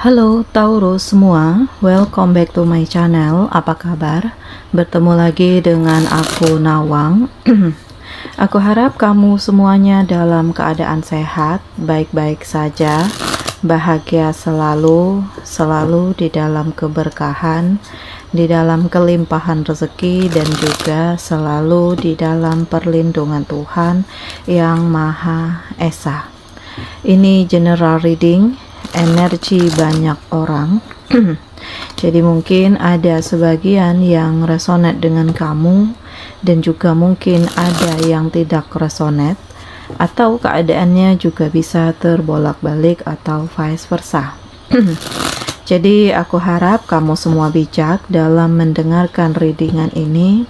Halo Taurus semua, welcome back to my channel. Apa kabar? Bertemu lagi dengan aku Nawang. Aku harap kamu semuanya dalam keadaan sehat, baik-baik saja, bahagia selalu, selalu di dalam keberkahan, di dalam kelimpahan rezeki, dan juga selalu di dalam perlindungan Tuhan Yang Maha Esa. Ini general reading energi banyak orang. Jadi mungkin ada sebagian yang resonate dengan kamu dan juga mungkin ada yang tidak resonate, atau keadaannya juga bisa terbolak-balik atau vice versa. Jadi aku harap kamu semua bijak dalam mendengarkan readingan ini.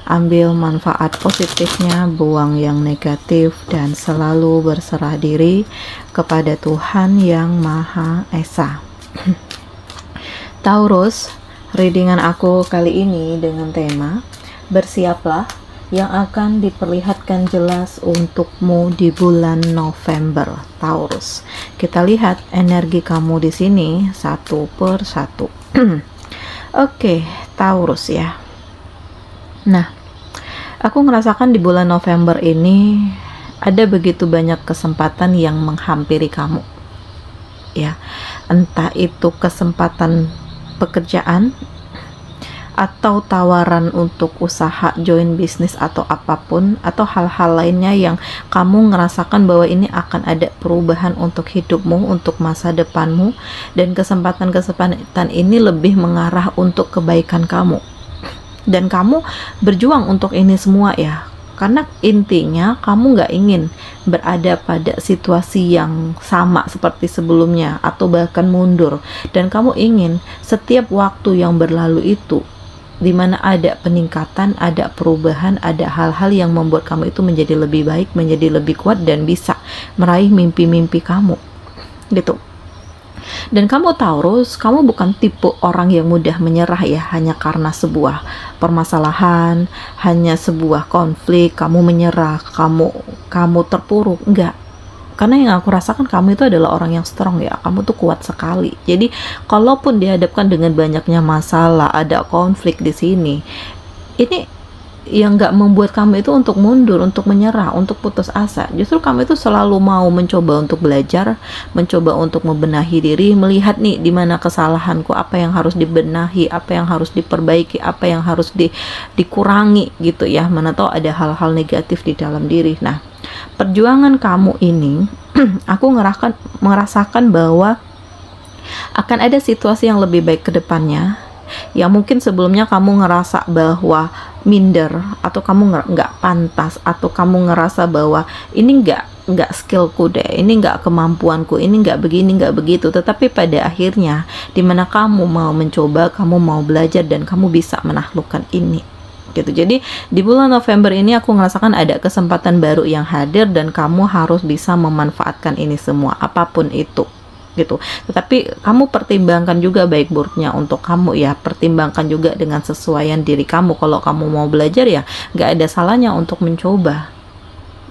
Ambil manfaat positifnya, buang yang negatif, dan selalu berserah diri kepada Tuhan Yang Maha Esa. Taurus, readingan aku kali ini dengan tema bersiaplah yang akan diperlihatkan jelas untukmu di bulan November. Taurus, kita lihat energi kamu di sini satu per satu. Oke, Taurus ya. Nah, aku ngerasakan di bulan November ini ada begitu banyak kesempatan yang menghampiri kamu. Ya, entah itu kesempatan pekerjaan atau tawaran untuk usaha, join bisnis atau apapun, atau hal-hal lainnya yang kamu ngerasakan bahwa ini akan ada perubahan untuk hidupmu, untuk masa depanmu, dan kesempatan-kesempatan ini lebih mengarah untuk kebaikan kamu. Dan kamu berjuang untuk ini semua ya, karena intinya kamu nggak ingin berada pada situasi yang sama seperti sebelumnya atau bahkan mundur, dan kamu ingin setiap waktu yang berlalu itu di mana ada peningkatan, ada perubahan, ada hal-hal yang membuat kamu itu menjadi lebih baik, menjadi lebih kuat, dan bisa meraih mimpi-mimpi kamu gitu. Dan kamu Taurus, kamu bukan tipe orang yang mudah menyerah ya, hanya karena sebuah permasalahan, hanya sebuah konflik, kamu menyerah, kamu terpuruk, enggak. Karena yang aku rasakan kamu itu adalah orang yang strong ya, kamu tuh kuat sekali. Jadi kalaupun dihadapkan dengan banyaknya masalah, ada konflik di sini, ini yang nggak membuat kamu itu untuk mundur, untuk menyerah, untuk putus asa. Justru kamu itu selalu mau mencoba untuk belajar, mencoba untuk membenahi diri, melihat nih di mana kesalahanku, apa yang harus dibenahi, apa yang harus diperbaiki, apa yang harus dikurangi gitu ya. Mana tahu ada hal-hal negatif di dalam diri. Nah, perjuangan kamu ini aku merasakan bahwa akan ada situasi yang lebih baik ke depannya, yang mungkin sebelumnya kamu ngerasa bahwa minder, atau kamu nggak pantas, atau kamu ngerasa bahwa ini nggak skillku deh, ini nggak kemampuanku, ini nggak begini, nggak begitu. Tetapi pada akhirnya dimana kamu mau mencoba, kamu mau belajar, dan kamu bisa menaklukkan ini gitu. Jadi di bulan November ini aku ngerasakan ada kesempatan baru yang hadir, dan kamu harus bisa memanfaatkan ini semua apapun itu gitu. Tetapi kamu pertimbangkan juga baik buruknya untuk kamu ya, pertimbangkan juga dengan sesuaian diri kamu. Kalau kamu mau belajar ya nggak ada salahnya untuk mencoba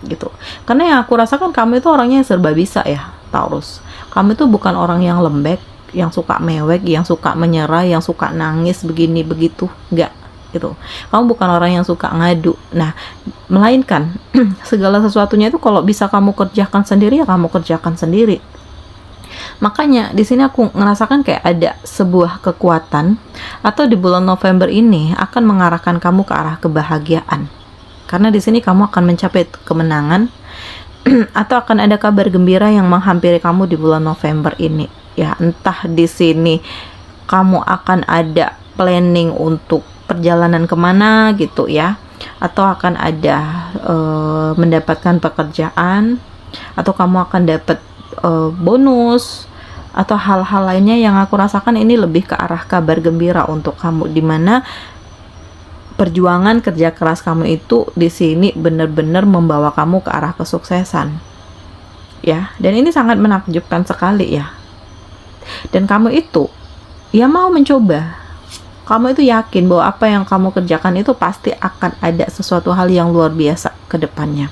gitu. Karena yang aku rasakan kamu itu orangnya yang serba bisa ya, Taurus. Kamu itu bukan orang yang lembek, yang suka mewek, yang suka menyerah, yang suka nangis begini begitu, nggak gitu. Kamu bukan orang yang suka ngadu. Nah, melainkan segala sesuatunya itu kalau bisa kamu kerjakan sendiri ya kamu kerjakan sendiri. Makanya di sini aku ngerasakan kayak ada sebuah kekuatan, atau di bulan November ini akan mengarahkan kamu ke arah kebahagiaan. Karena di sini kamu akan mencapai kemenangan atau akan ada kabar gembira yang menghampiri kamu di bulan November ini. Ya, entah di sini kamu akan ada planning untuk perjalanan kemana gitu ya, atau akan ada mendapatkan pekerjaan, atau kamu akan dapat bonus, atau hal-hal lainnya yang aku rasakan ini lebih ke arah kabar gembira untuk kamu, dimana perjuangan kerja keras kamu itu di sini benar-benar membawa kamu ke arah kesuksesan ya. Dan ini sangat menakjubkan sekali ya. Dan kamu itu ya mau mencoba, kamu itu yakin bahwa apa yang kamu kerjakan itu pasti akan ada sesuatu hal yang luar biasa ke depannya.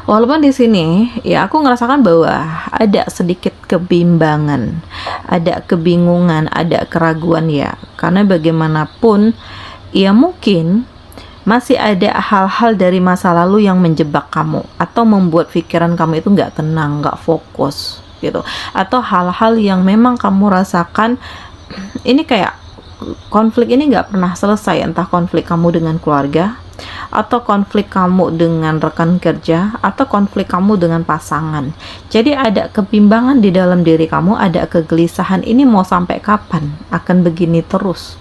Walaupun di sini ya aku ngerasakan bahwa ada sedikit kebimbangan, ada kebingungan, ada keraguan ya. Karena bagaimanapun ya mungkin masih ada hal-hal dari masa lalu yang menjebak kamu atau membuat pikiran kamu itu nggak tenang, nggak fokus gitu. Atau hal-hal yang memang kamu rasakan ini kayak konflik ini nggak pernah selesai, entah konflik kamu dengan keluarga, atau konflik kamu dengan rekan kerja, atau konflik kamu dengan pasangan. Jadi ada kebimbangan di dalam diri kamu, ada kegelisahan, ini mau sampai kapan akan begini terus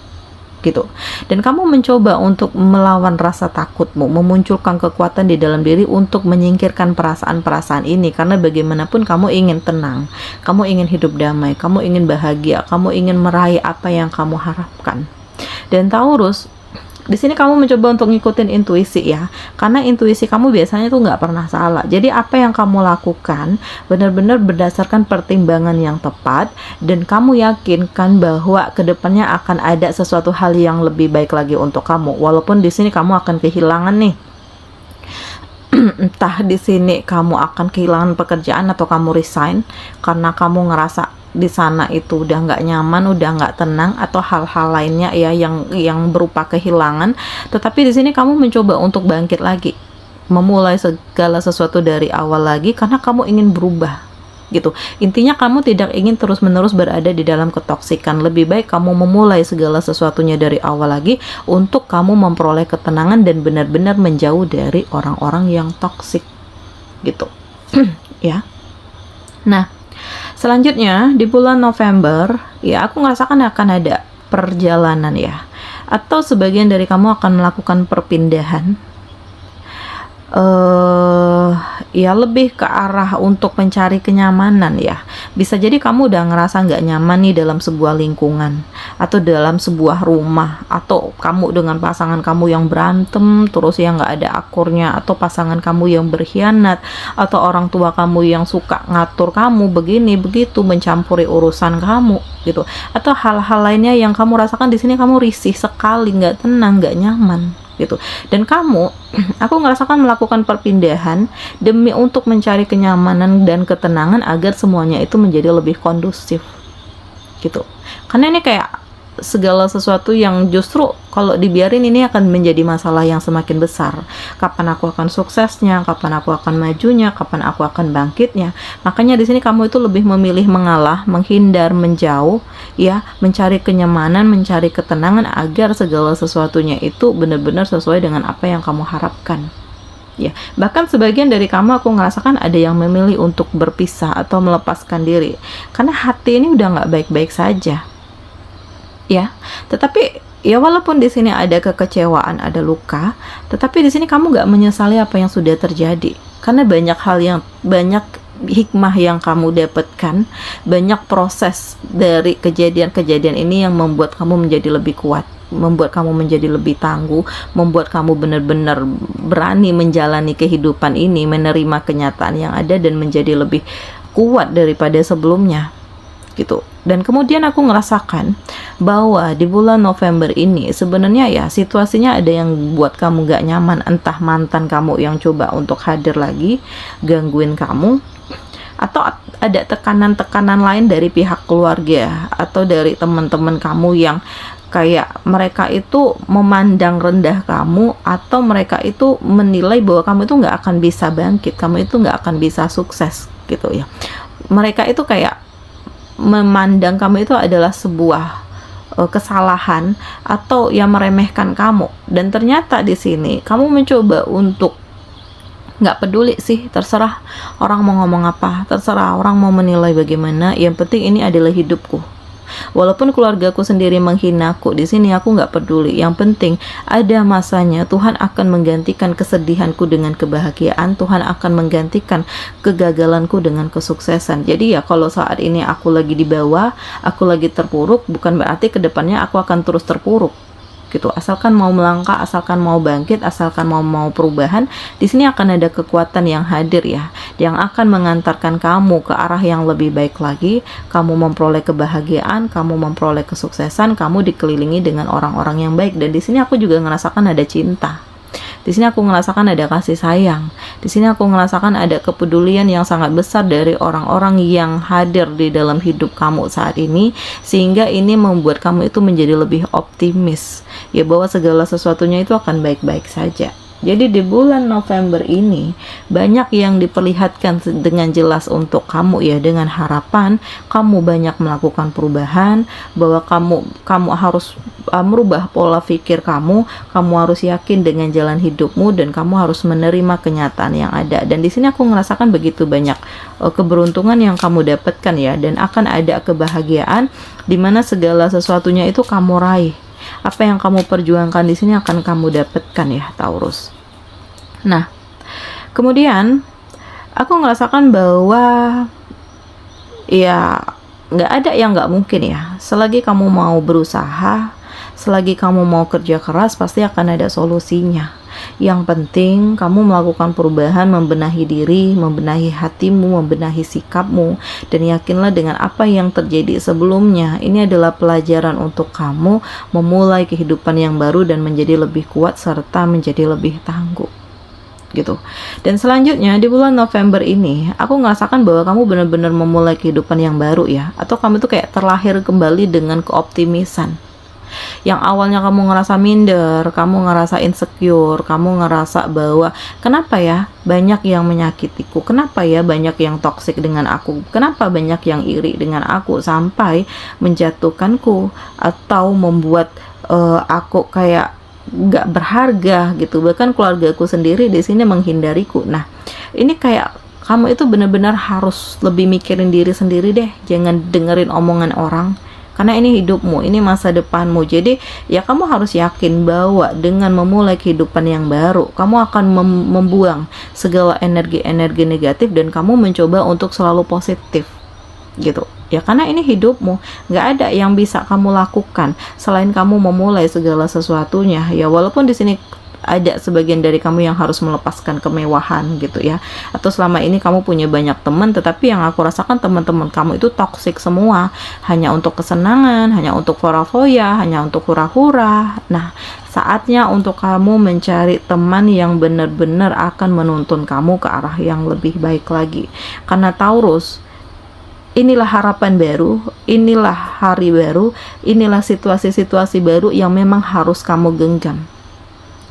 gitu. Dan kamu mencoba untuk melawan rasa takutmu, memunculkan kekuatan di dalam diri untuk menyingkirkan perasaan-perasaan ini, karena bagaimanapun kamu ingin tenang, kamu ingin hidup damai, kamu ingin bahagia, kamu ingin meraih apa yang kamu harapkan. Dan Taurus, di sini kamu mencoba untuk ngikutin intuisi ya, karena intuisi kamu biasanya tuh nggak pernah salah. Jadi apa yang kamu lakukan benar-benar berdasarkan pertimbangan yang tepat, dan kamu yakinkan bahwa kedepannya akan ada sesuatu hal yang lebih baik lagi untuk kamu. Walaupun di sini kamu akan kehilangan nih, entah di sini kamu akan kehilangan pekerjaan atau kamu resign karena kamu ngerasa di sana itu udah nggak nyaman, udah nggak tenang, atau hal-hal lainnya ya yang berupa kehilangan. Tetapi di sini kamu mencoba untuk bangkit lagi, memulai segala sesuatu dari awal lagi, karena kamu ingin berubah gitu. Intinya kamu tidak ingin terus-menerus berada di dalam ketoksikan. Lebih baik kamu memulai segala sesuatunya dari awal lagi untuk kamu memperoleh ketenangan dan benar-benar menjauh dari orang-orang yang toksik gitu. Ya. Nah, selanjutnya di bulan November ya, aku ngerasakan akan ada perjalanan ya, atau sebagian dari kamu akan melakukan perpindahan ya lebih ke arah untuk mencari kenyamanan ya. Bisa jadi kamu udah ngerasa nggak nyaman nih dalam sebuah lingkungan atau dalam sebuah rumah, atau kamu dengan pasangan kamu yang berantem terus yang nggak ada akurnya, atau pasangan kamu yang berkhianat, atau orang tua kamu yang suka ngatur kamu begini begitu, mencampuri urusan kamu gitu, atau hal-hal lainnya yang kamu rasakan di sini. Kamu risih sekali, nggak tenang, nggak nyaman gitu. Dan kamu, aku ngerasakan melakukan perpindahan demi untuk mencari kenyamanan dan ketenangan agar semuanya itu menjadi lebih kondusif gitu. Karena ini kayak segala sesuatu yang justru kalau dibiarin ini akan menjadi masalah yang semakin besar. Kapan aku akan suksesnya, kapan aku akan majunya, kapan aku akan bangkitnya. Makanya di sini kamu itu lebih memilih mengalah, menghindar, menjauh ya, mencari kenyamanan, mencari ketenangan agar segala sesuatunya itu benar-benar sesuai dengan apa yang kamu harapkan. Ya, bahkan sebagian dari kamu aku ngerasakan ada yang memilih untuk berpisah atau melepaskan diri karena hati ini udah nggak baik-baik saja. Ya, tetapi ya walaupun di sini ada kekecewaan, ada luka, tetapi di sini kamu nggak menyesali apa yang sudah terjadi, karena banyak hikmah yang kamu dapatkan, banyak proses dari kejadian-kejadian ini yang membuat kamu menjadi lebih kuat, membuat kamu menjadi lebih tangguh, membuat kamu benar-benar berani menjalani kehidupan ini, menerima kenyataan yang ada dan menjadi lebih kuat daripada sebelumnya gitu. Dan kemudian aku ngerasakan bahwa di bulan November ini sebenarnya ya situasinya ada yang buat kamu gak nyaman, entah mantan kamu yang coba untuk hadir lagi gangguin kamu, atau ada tekanan-tekanan lain dari pihak keluarga atau dari teman-teman kamu yang kayak mereka itu memandang rendah kamu, atau mereka itu menilai bahwa kamu itu nggak akan bisa bangkit, kamu itu nggak akan bisa sukses gitu ya. Mereka itu kayak memandang kamu itu adalah sebuah kesalahan atau yang meremehkan kamu. Dan ternyata di sini kamu mencoba untuk nggak peduli sih, terserah orang mau ngomong apa, terserah orang mau menilai bagaimana, yang penting ini adalah hidupku. Walaupun keluargaku sendiri menghinaku, di sini aku nggak peduli. Yang penting ada masanya Tuhan akan menggantikan kesedihanku dengan kebahagiaan. Tuhan akan menggantikan kegagalanku dengan kesuksesan. Jadi ya kalau saat ini aku lagi di bawah, aku lagi terpuruk, bukan berarti kedepannya aku akan terus terpuruk gitu. Asalkan mau melangkah, asalkan mau bangkit, asalkan mau perubahan, di sini akan ada kekuatan yang hadir ya, yang akan mengantarkan kamu ke arah yang lebih baik lagi. Kamu memperoleh kebahagiaan, kamu memperoleh kesuksesan, kamu dikelilingi dengan orang-orang yang baik. Dan di sini aku juga ngerasakan ada cinta. Di sini aku ngerasakan ada kasih sayang. Di sini aku ngerasakan ada kepedulian yang sangat besar dari orang-orang yang hadir di dalam hidup kamu saat ini, sehingga ini membuat kamu itu menjadi lebih optimis, ya, bahwa segala sesuatunya itu akan baik-baik saja. Jadi di bulan November ini banyak yang diperlihatkan dengan jelas untuk kamu, ya, dengan harapan kamu banyak melakukan perubahan, bahwa kamu harus merubah pola pikir kamu harus yakin dengan jalan hidupmu, dan kamu harus menerima kenyataan yang ada. Dan di sini aku merasakan begitu banyak keberuntungan yang kamu dapatkan, ya, dan akan ada kebahagiaan di mana segala sesuatunya itu kamu raih. Apa yang kamu perjuangkan di sini akan kamu dapatkan, ya, Taurus. Nah, kemudian aku ngerasakan bahwa ya nggak ada yang nggak mungkin, ya. Selagi kamu mau berusaha, selagi kamu mau kerja keras, pasti akan ada solusinya. Yang penting kamu melakukan perubahan, membenahi diri, membenahi hatimu, membenahi sikapmu, dan yakinlah dengan apa yang terjadi sebelumnya. Ini adalah pelajaran untuk kamu memulai kehidupan yang baru dan menjadi lebih kuat serta menjadi lebih tangguh, gitu. Dan selanjutnya di bulan November ini aku ngerasakan bahwa kamu benar-benar memulai kehidupan yang baru, ya, atau kamu tuh kayak terlahir kembali dengan keoptimisan. Yang awalnya kamu ngerasa minder, kamu ngerasa insecure, kamu ngerasa bahwa kenapa ya banyak yang menyakitiku, kenapa ya banyak yang toksik dengan aku, kenapa banyak yang iri dengan aku sampai menjatuhkanku atau membuat aku kayak gak berharga, gitu. Bahkan keluargaku sendiri di sini menghindariku. Nah, ini kayak kamu itu benar-benar harus lebih mikirin diri sendiri deh, jangan dengerin omongan orang. Karena ini hidupmu, ini masa depanmu. Jadi ya kamu harus yakin bahwa dengan memulai kehidupan yang baru, kamu akan membuang segala energi-energi negatif dan kamu mencoba untuk selalu positif, gitu. Ya karena ini hidupmu, nggak ada yang bisa kamu lakukan selain kamu memulai segala sesuatunya. Ya walaupun di sini ada sebagian dari kamu yang harus melepaskan kemewahan, gitu ya, atau selama ini kamu punya banyak teman, tetapi yang aku rasakan teman-teman kamu itu toksik semua, hanya untuk kesenangan, hanya untuk foya-foya, hanya untuk hura-hura. Nah, saatnya untuk kamu mencari teman yang benar-benar akan menuntun kamu ke arah yang lebih baik lagi. Karena Taurus, inilah harapan baru, inilah hari baru, inilah situasi-situasi baru yang memang harus kamu genggam,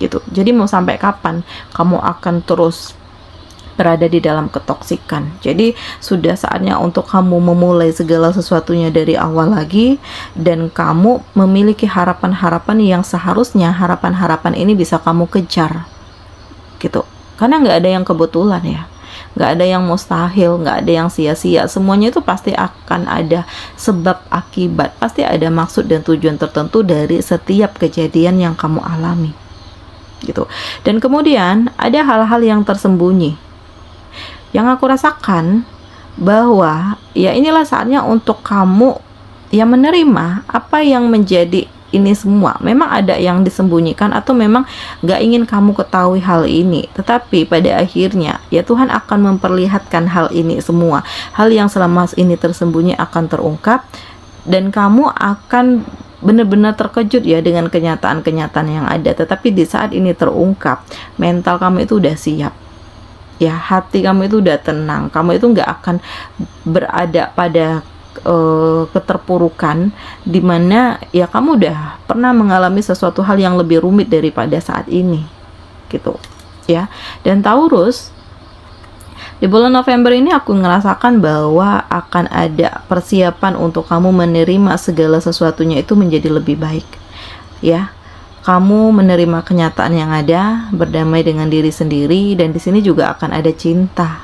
gitu. Jadi mau sampai kapan kamu akan terus berada di dalam ketoksikan? Jadi sudah saatnya untuk kamu memulai segala sesuatunya dari awal lagi, dan kamu memiliki harapan-harapan yang seharusnya harapan-harapan ini bisa kamu kejar, gitu. Karena nggak ada yang kebetulan, ya, nggak ada yang mustahil, nggak ada yang sia-sia. Semuanya itu pasti akan ada sebab akibat, pasti ada maksud dan tujuan tertentu dari setiap kejadian yang kamu alami, gitu. Dan kemudian ada hal-hal yang tersembunyi yang aku rasakan bahwa ya inilah saatnya untuk kamu ya menerima apa yang menjadi ini semua. Memang ada yang disembunyikan atau memang gak ingin kamu ketahui hal ini, tetapi pada akhirnya ya Tuhan akan memperlihatkan hal ini semua. Hal yang selama ini tersembunyi akan terungkap, dan kamu akan benar-benar terkejut ya dengan kenyataan-kenyataan yang ada. Tetapi di saat ini terungkap, mental kamu itu udah siap, ya, hati kamu itu udah tenang, kamu itu nggak akan berada pada keterpurukan, dimana ya kamu udah pernah mengalami sesuatu hal yang lebih rumit daripada saat ini, gitu ya. Dan Taurus, di bulan November ini aku ngerasakan bahwa akan ada persiapan untuk kamu menerima segala sesuatunya itu menjadi lebih baik, ya. Kamu menerima kenyataan yang ada, berdamai dengan diri sendiri, dan di sini juga akan ada cinta.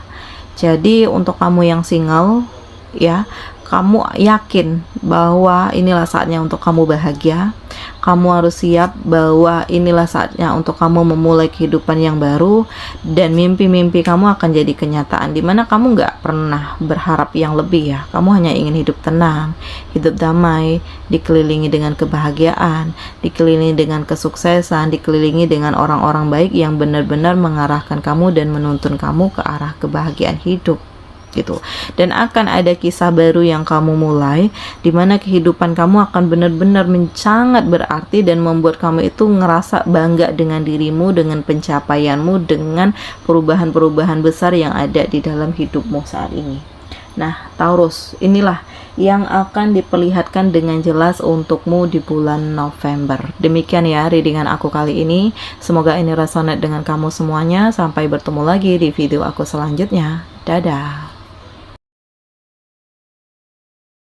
Jadi untuk kamu yang single, ya, kamu yakin bahwa inilah saatnya untuk kamu bahagia. Kamu harus siap bahwa inilah saatnya untuk kamu memulai kehidupan yang baru, dan mimpi-mimpi kamu akan jadi kenyataan, dimana kamu gak pernah berharap yang lebih, ya. Kamu hanya ingin hidup tenang, hidup damai, dikelilingi dengan kebahagiaan, dikelilingi dengan kesuksesan, dikelilingi dengan orang-orang baik yang benar-benar mengarahkan kamu dan menuntun kamu ke arah kebahagiaan hidup, gitu. Dan akan ada kisah baru yang kamu mulai, dimana kehidupan kamu akan benar-benar sangat berarti dan membuat kamu itu ngerasa bangga dengan dirimu, dengan pencapaianmu, dengan perubahan-perubahan besar yang ada di dalam hidupmu saat ini. Nah, Taurus, inilah yang akan diperlihatkan dengan jelas untukmu di bulan November. Demikian ya readingan aku kali ini. Semoga ini resonate dengan kamu semuanya. Sampai bertemu lagi di video aku selanjutnya. Dadah.